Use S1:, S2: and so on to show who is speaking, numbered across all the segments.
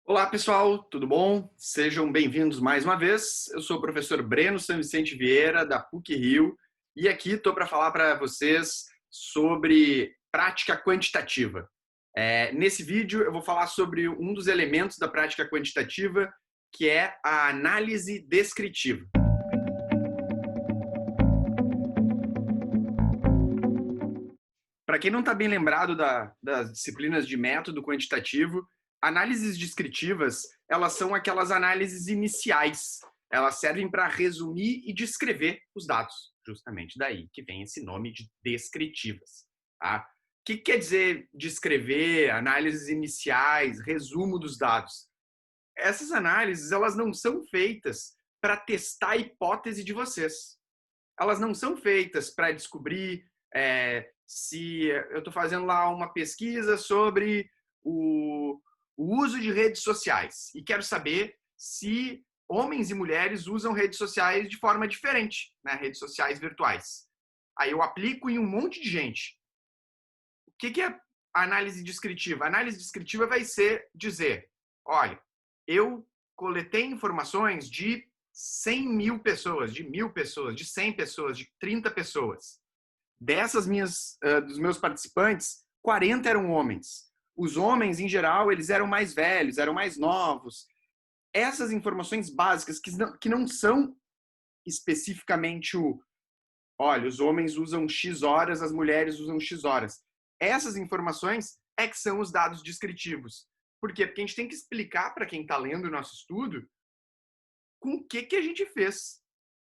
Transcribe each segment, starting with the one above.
S1: Olá, pessoal, tudo bom? Sejam bem-vindos mais uma vez. Eu sou o professor Breno San Vicente Vieira, da PUC-Rio, e aqui estou para falar para vocês sobre prática quantitativa. Nesse vídeo, eu vou falar sobre um dos elementos da prática quantitativa, que é a análise descritiva. Para quem não está bem lembrado das disciplinas de método quantitativo, análises descritivas, elas são aquelas análises iniciais. Elas servem para resumir e descrever os dados. Justamente daí que vem esse nome de descritivas. Tá? O que quer dizer descrever, análises iniciais, resumo dos dados? Essas análises, elas não são feitas para testar a hipótese de vocês. Elas não são feitas para descobrir se eu estou fazendo lá uma pesquisa sobre o uso de redes sociais e quero saber se homens e mulheres usam redes sociais de forma diferente, né? Redes sociais virtuais. Aí eu aplico em um monte de gente. O que é análise descritiva? A análise descritiva vai ser dizer, olha, eu coletei informações de 100 mil pessoas, de 1.000 pessoas, de 100 pessoas, de 30 pessoas. Dos meus participantes, 40 eram homens. Os homens, em geral, eles eram mais velhos, eram mais novos. Essas informações básicas, que não são especificamente olha, os homens usam X horas, as mulheres usam X horas. Essas informações é que são os dados descritivos. Por quê? Porque a gente tem que explicar para quem está lendo o nosso estudo com o que a gente fez.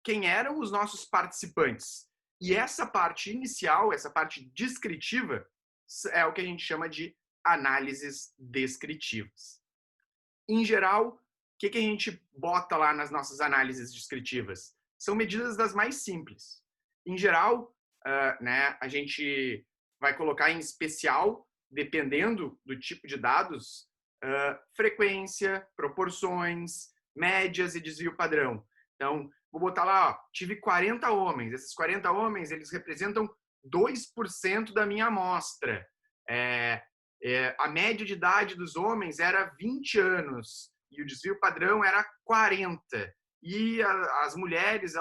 S1: Quem eram os nossos participantes. E essa parte inicial, essa parte descritiva, é o que a gente chama de análises descritivas. Em geral, o que a gente bota lá nas nossas análises descritivas? São medidas das mais simples. Em geral, a gente vai colocar em especial, dependendo do tipo de dados, frequência, proporções, médias e desvio padrão. Então, vou botar lá, ó, tive 40 homens. Esses 40 homens, eles representam 2% da minha amostra. A média de idade dos homens era 20 anos e o desvio padrão era 40. E as mulheres,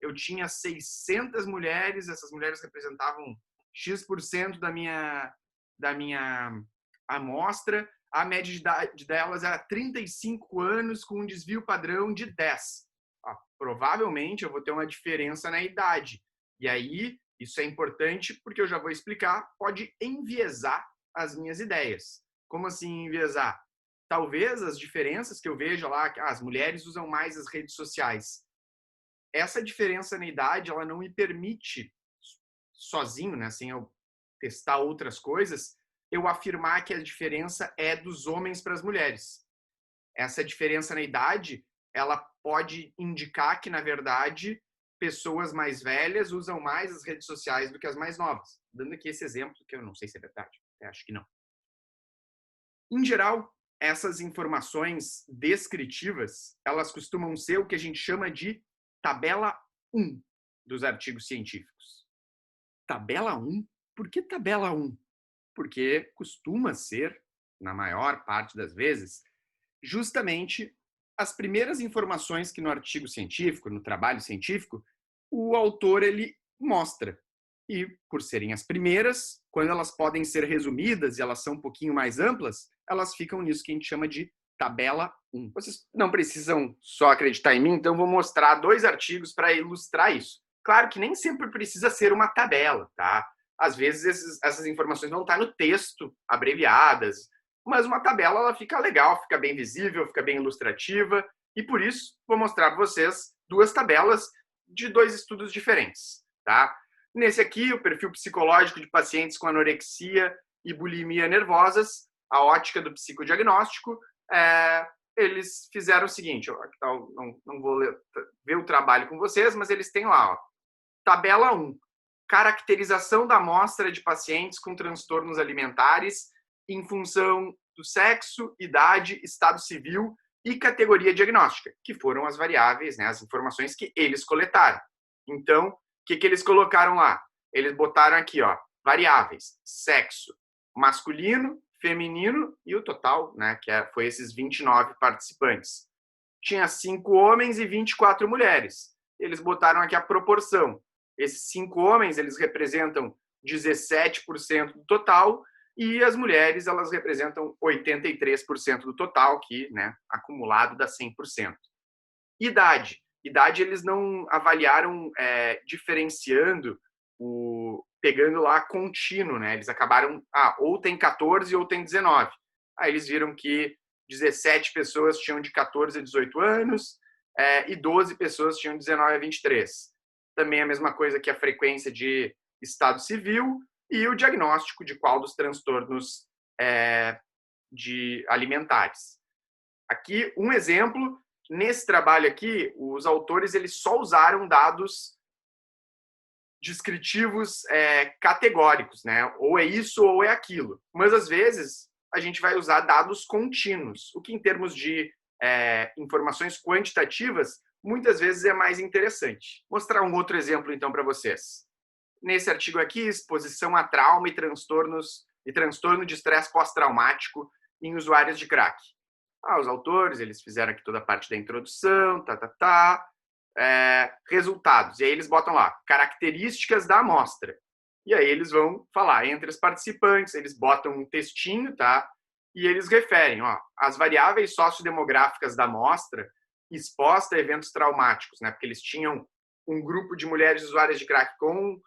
S1: eu tinha 600 mulheres, essas mulheres representavam X% da minha amostra. A média de idade delas era 35 anos com um desvio padrão de 10. Provavelmente eu vou ter uma diferença na idade. E aí, isso é importante porque eu já vou explicar, pode enviesar as minhas ideias. Como assim enviesar? Talvez as diferenças que eu veja lá, que as mulheres usam mais as redes sociais. Essa diferença na idade, ela não me permite, sozinho, né, sem eu testar outras coisas, eu afirmar que a diferença é dos homens para as mulheres. Essa diferença na idade, ela pode indicar que, na verdade, pessoas mais velhas usam mais as redes sociais do que as mais novas. Dando aqui esse exemplo, que eu não sei se é verdade, eu acho que não. Em geral, essas informações descritivas, elas costumam ser o que a gente chama de tabela 1 dos artigos científicos. Tabela 1? Por que tabela 1? Porque costuma ser, na maior parte das vezes, justamente as primeiras informações que no artigo científico, no trabalho científico, o autor ele mostra. E por serem as primeiras, quando elas podem ser resumidas e elas são um pouquinho mais amplas, elas ficam nisso que a gente chama de tabela 1. Vocês não precisam só acreditar em mim, então vou mostrar 2 artigos para ilustrar isso. Claro que nem sempre precisa ser uma tabela, tá? Às vezes essas informações vão estar no texto, abreviadas, mas uma tabela ela fica legal, fica bem visível, fica bem ilustrativa, e por isso vou mostrar para vocês 2 tabelas de 2 estudos diferentes, tá? Nesse aqui, o perfil psicológico de pacientes com anorexia e bulimia nervosas, a ótica do psicodiagnóstico, eles fizeram o seguinte, não vou ver o trabalho com vocês, mas eles têm lá, ó, tabela 1, caracterização da amostra de pacientes com transtornos alimentares em função do sexo, idade, estado civil e categoria diagnóstica, que foram as variáveis, né, as informações que eles coletaram. Então, o que eles colocaram lá? Eles botaram aqui, ó, variáveis, sexo masculino, feminino e o total, né, que foi esses 29 participantes. Tinha 5 homens e 24 mulheres. Eles botaram aqui a proporção. Esses 5 homens, eles representam 17% do total e as mulheres, elas representam 83% do total, que, né, acumulado dá 100%. Idade. Idade eles não avaliaram diferenciando, pegando lá contínuo, né? Eles acabaram, ou tem 14 ou tem 19. Aí eles viram que 17 pessoas tinham de 14 a 18 anos e 12 pessoas tinham de 19 a 23. Também a mesma coisa que a frequência de estado civil e o diagnóstico de qual dos transtornos de alimentares. Aqui, um exemplo, nesse trabalho aqui, os autores eles só usaram dados descritivos categóricos, né? Ou é isso ou é aquilo. Mas, às vezes, a gente vai usar dados contínuos, o que, em termos de informações quantitativas, muitas vezes é mais interessante. Vou mostrar um outro exemplo, então, para vocês. Nesse artigo aqui, exposição a trauma e transtorno de estresse pós-traumático em usuários de crack. Os autores, eles fizeram aqui toda a parte da introdução, resultados. E aí eles botam lá, características da amostra. E aí eles vão falar entre os participantes, eles botam um textinho, tá? E eles referem, as variáveis sociodemográficas da amostra exposta a eventos traumáticos, né? Porque eles tinham um grupo de mulheres usuárias de crack com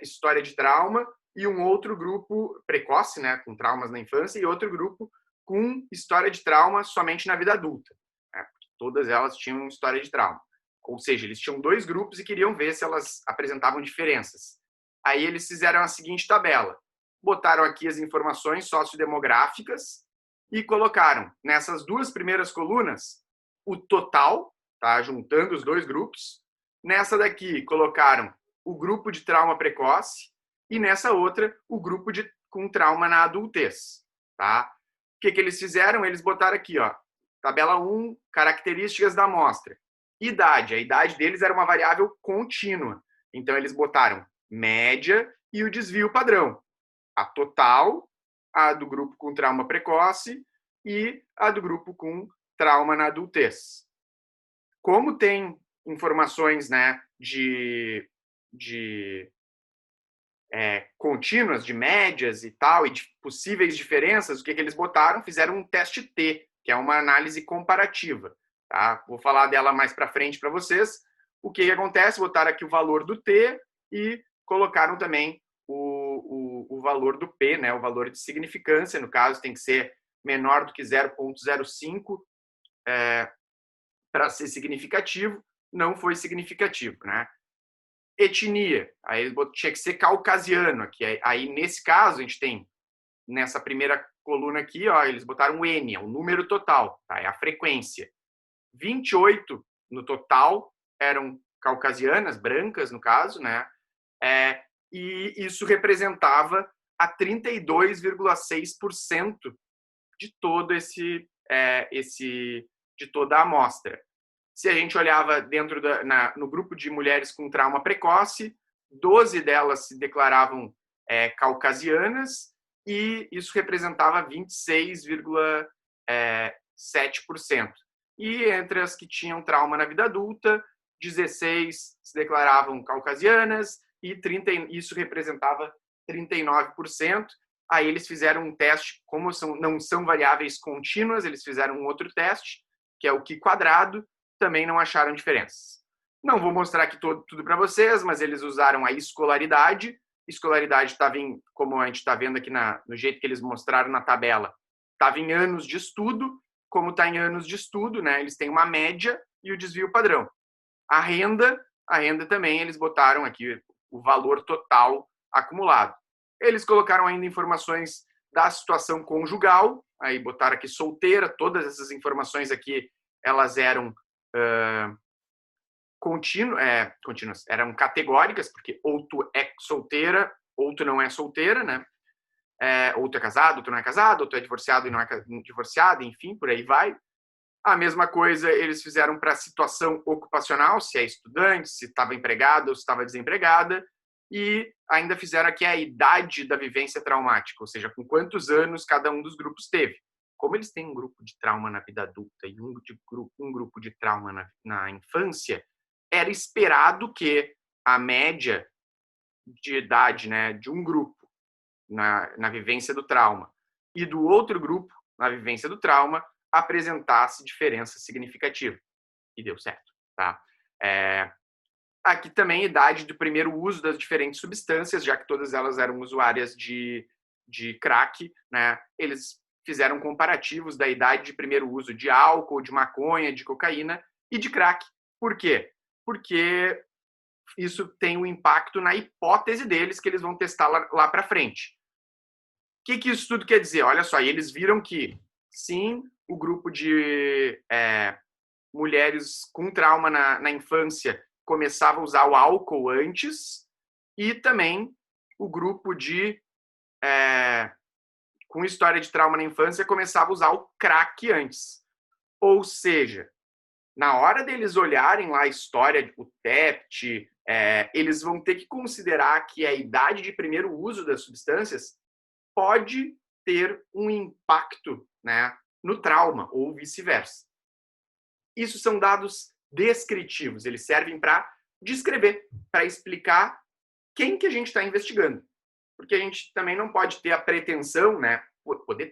S1: história de trauma e um outro grupo precoce, né? Com traumas na infância, e outro grupo com história de trauma somente na vida adulta. Né? Porque todas elas tinham história de trauma. Ou seja, eles tinham 2 grupos e queriam ver se elas apresentavam diferenças. Aí eles fizeram a seguinte tabela. Botaram aqui as informações sociodemográficas e colocaram nessas 2 primeiras colunas o total, tá? Juntando os 2 grupos. Nessa daqui colocaram o grupo de trauma precoce e nessa outra o grupo com trauma na adultez. Tá? O que eles fizeram? Eles botaram aqui, tabela 1, características da amostra. Idade. A idade deles era uma variável contínua. Então, eles botaram média e o desvio padrão. A total, a do grupo com trauma precoce e a do grupo com trauma na adultez. Como tem informações, né, de contínuas, de médias e tal, e de possíveis diferenças, o que eles botaram? Fizeram um teste T, que é uma análise comparativa. Tá? Vou falar dela mais para frente para vocês. O que acontece? Botaram aqui o valor do T e colocaram também o valor do P, né? O valor de significância. No caso, tem que ser menor do que 0,05 para ser significativo. Não foi significativo, né? Etnia, aí tinha que ser caucasiano aqui. Aí, nesse caso, a gente tem, nessa primeira coluna aqui, eles botaram o N, o número total, tá? É a frequência. 28 no total eram caucasianas, brancas, no caso, né? E isso representava a 32,6% de todo de toda a amostra. Se a gente olhava dentro no grupo de mulheres com trauma precoce, 12 delas se declaravam caucasianas e isso representava 26,7%. E entre as que tinham trauma na vida adulta, 16 se declaravam caucasianas e isso representava 39%. Aí eles fizeram um teste, como não são variáveis contínuas, eles fizeram um outro teste, que é o Q quadrado, também não acharam diferenças. Não vou mostrar aqui tudo para vocês, mas eles usaram a escolaridade. Escolaridade estava como a gente está vendo aqui no jeito que eles mostraram na tabela, estava em anos de estudo. Como está em anos de estudo, né, eles têm uma média e o desvio padrão. A renda também, eles botaram aqui o valor total acumulado. Eles colocaram ainda informações da situação conjugal, aí botaram aqui solteira, todas essas informações aqui, elas eram contínuas, eram categóricas, porque ou tu é solteira, ou tu não é solteira, né? Ou tu é casado, ou tu não é casado, ou tu é divorciado e não é divorciado, enfim, por aí vai. A mesma coisa eles fizeram para a situação ocupacional, se é estudante, se estava empregada ou se estava desempregada, e ainda fizeram aqui a idade da vivência traumática, ou seja, com quantos anos cada um dos grupos teve. Como eles têm um grupo de trauma na vida adulta e um grupo de trauma na infância, era esperado que a média de idade, né, de um grupo na vivência do trauma e do outro grupo na vivência do trauma apresentasse diferença significativa. E deu certo, tá? Aqui também a idade do primeiro uso das diferentes substâncias, já que todas elas eram usuárias de crack, né? Eles fizeram comparativos da idade de primeiro uso de álcool, de maconha, de cocaína e de crack. Por quê? Porque isso tem um impacto na hipótese deles que eles vão testar lá para frente. O que isso tudo quer dizer? Olha só, eles viram que, sim, o grupo de mulheres com trauma na infância começava a usar o álcool antes e também o grupo de com história de trauma na infância começava a usar o crack antes. Ou seja, na hora deles olharem lá a história, o TEPT, eles vão ter que considerar que a idade de primeiro uso das substâncias pode ter um impacto, né, no trauma ou vice-versa. Isso são dados descritivos, eles servem para descrever, para explicar quem que a gente está investigando. Porque a gente também não pode ter a pretensão, né?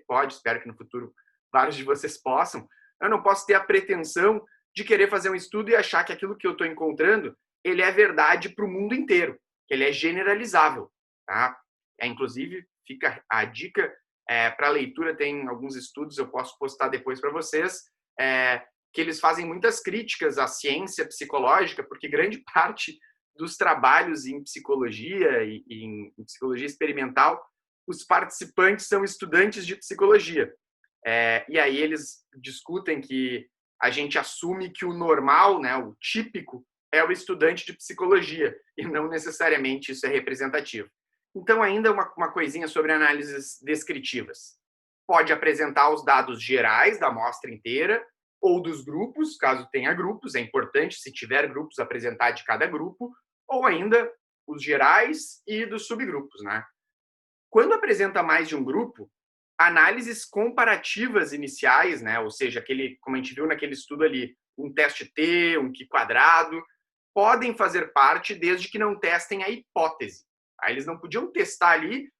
S1: Pode, espero que no futuro vários de vocês possam. Eu não posso ter a pretensão de querer fazer um estudo e achar que aquilo que eu estou encontrando, ele é verdade para o mundo inteiro, que ele é generalizável, tá? Inclusive, fica a dica para leitura, tem alguns estudos, eu posso postar depois para vocês, que eles fazem muitas críticas à ciência psicológica, porque grande parte dos trabalhos em psicologia e em psicologia experimental, os participantes são estudantes de psicologia. E aí eles discutem que a gente assume que o normal, né, o típico, é o estudante de psicologia, e não necessariamente isso é representativo. Então, ainda uma coisinha sobre análises descritivas. Pode apresentar os dados gerais da amostra inteira, ou dos grupos, caso tenha grupos, é importante, se tiver grupos, apresentar de cada grupo, ou ainda os gerais e dos subgrupos, né? Quando apresenta mais de um grupo, análises comparativas iniciais, né? Ou seja, como a gente viu naquele estudo ali, um teste T, um Q quadrado, podem fazer parte desde que não testem a hipótese. Aí eles não podiam testar ali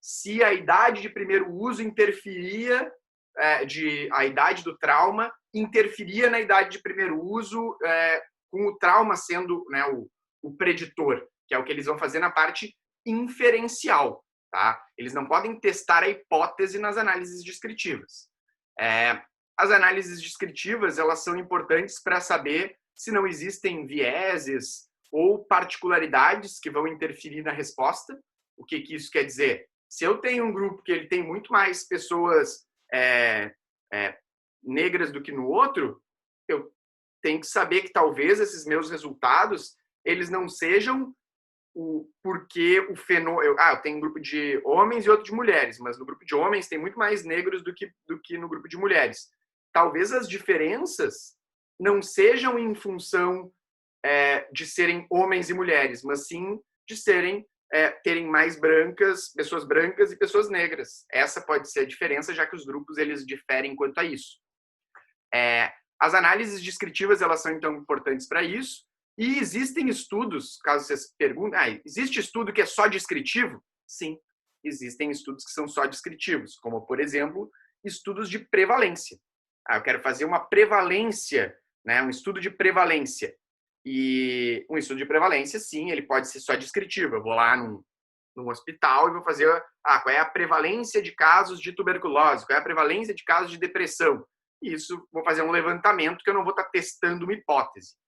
S1: se a idade de primeiro uso interferia, a idade do trauma interferia na idade de primeiro uso, com o trauma sendo, né, o preditor, que é o que eles vão fazer na parte inferencial. Tá? Eles não podem testar a hipótese nas análises descritivas. As análises descritivas elas são importantes para saber se não existem vieses ou particularidades que vão interferir na resposta. O que isso quer dizer? Se eu tenho um grupo que ele tem muito mais pessoas negras do que no outro, eu tenho que saber que talvez esses meus resultados eles não sejam porque o fenômeno... eu tenho um grupo de homens e outro de mulheres, mas no grupo de homens tem muito mais negros do que no grupo de mulheres. Talvez as diferenças não sejam em função de serem homens e mulheres, mas sim de terem mais pessoas brancas e pessoas negras. Essa pode ser a diferença, já que os grupos eles diferem quanto a isso. As análises descritivas elas são então importantes para isso. E existem estudos, caso vocês perguntem, existe estudo que é só descritivo? Sim, existem estudos que são só descritivos, como, por exemplo, estudos de prevalência. Eu quero fazer uma prevalência, né, um estudo de prevalência. E um estudo de prevalência, sim, ele pode ser só descritivo. Eu vou lá num hospital e vou fazer qual é a prevalência de casos de tuberculose, qual é a prevalência de casos de depressão. Isso, vou fazer um levantamento que eu não vou estar testando uma hipótese.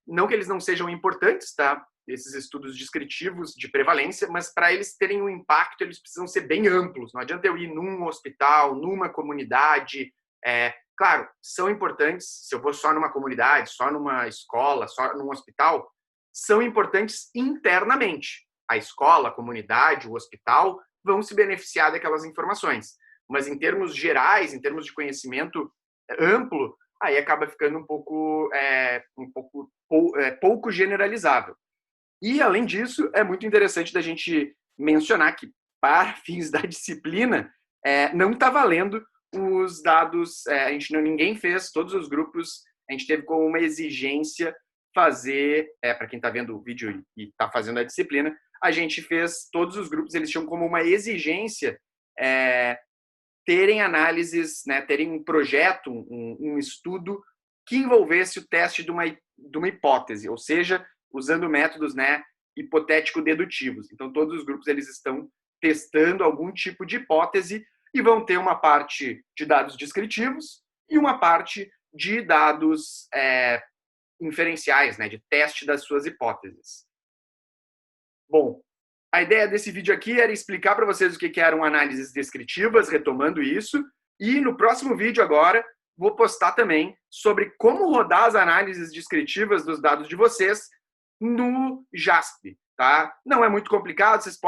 S1: Não que eles não sejam importantes, tá? Esses estudos descritivos de prevalência, mas para eles terem um impacto, eles precisam ser bem amplos. Não adianta eu ir num hospital, numa comunidade. Claro, são importantes, se eu vou só numa comunidade, só numa escola, só num hospital, são importantes internamente. A escola, a comunidade, o hospital vão se beneficiar daquelas informações. Mas em termos gerais, em termos de conhecimento amplo, aí acaba ficando um pouco pouco generalizável. E, além disso, é muito interessante da gente mencionar que, para fins da disciplina, não está valendo os dados, ninguém fez, todos os grupos, a gente teve como uma exigência fazer, para quem está vendo o vídeo e está fazendo a disciplina, a gente fez, todos os grupos, eles tinham como uma exigência terem análises, né, terem um projeto, um estudo que envolvesse o teste de uma hipótese, ou seja, usando métodos, né, hipotético-dedutivos. Então, todos os grupos eles estão testando algum tipo de hipótese e vão ter uma parte de dados descritivos e uma parte de dados inferenciais, né, de teste das suas hipóteses. Bom, a ideia desse vídeo aqui era explicar para vocês o que eram análises descritivas, retomando isso, e no próximo vídeo agora vou postar também sobre como rodar as análises descritivas dos dados de vocês no JASP, tá? Não é muito complicado, vocês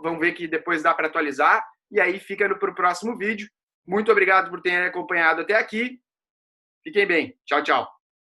S1: vão ver que depois dá para atualizar, e aí fica para o próximo vídeo. Muito obrigado por terem acompanhado até aqui. Fiquem bem. Tchau, tchau.